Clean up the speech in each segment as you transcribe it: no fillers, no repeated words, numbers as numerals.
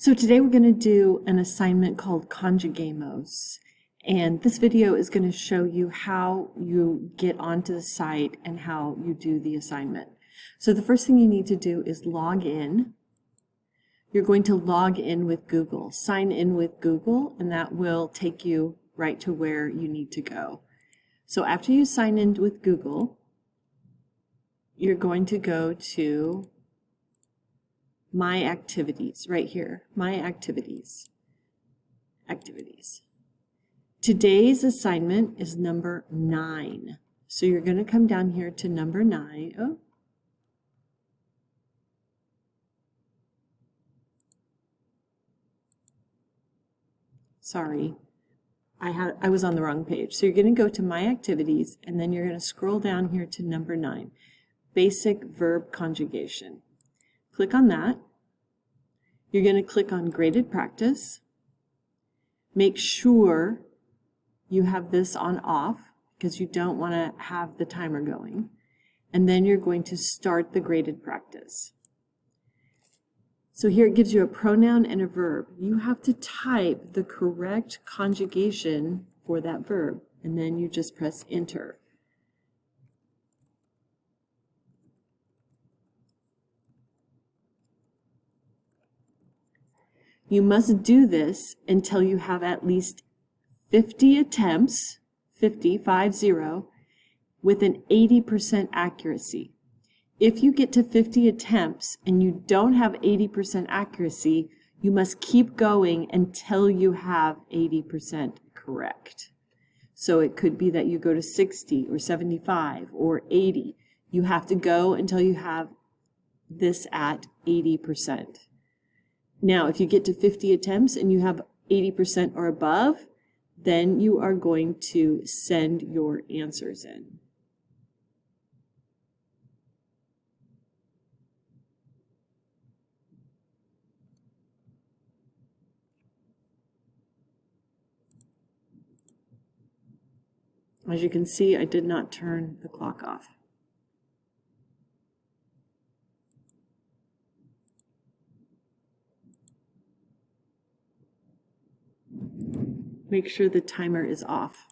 So today we're going to do an assignment called Conjuguemos, and this video is going to show you how you get onto the site and how you do the assignment. So the first thing you need to do is log in. You're going to log in with Google, sign in with Google, and that will take you right to where you need to go. So after you sign in with Google, you're going to go to My Activities, right here, My Activities. Today's assignment is number 9. So you're going to come down here to number 9. Oh. Sorry, I was on the wrong page. So you're going to go to My Activities, and then you're going to scroll down here to number 9, Basic Verb Conjugation. Click on that. You're going to click on Graded Practice. Make sure you have this on off because you don't want to have the timer going. And then you're going to start the graded practice. So here it gives you a pronoun and a verb. You have to type the correct conjugation for that verb, and then you just press enter. You must do this until you have at least 50 attempts, 50, with an 80% accuracy. If you get to 50 attempts and you don't have 80% accuracy, you must keep going until you have 80% correct. So it could be that you go to 60 or 75 or 80. You have to go until you have this at 80%. Now, if you get to 50 attempts and you have 80% or above, then you are going to send your answers in. As you can see, I did not turn the clock off. Make sure the timer is off.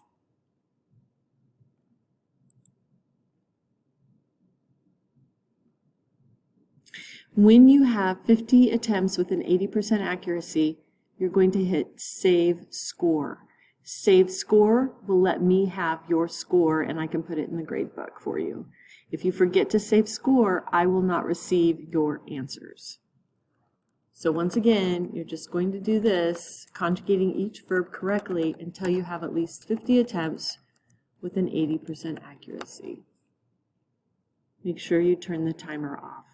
When you have 50 attempts with an 80% accuracy, you're going to hit Save Score. Save Score will let me have your score, and I can put it in the grade book for you. If you forget to save score, I will not receive your answers. So once again, you're just going to do this, conjugating each verb correctly until you have at least 50 attempts with an 80% accuracy. Make sure you turn the timer off.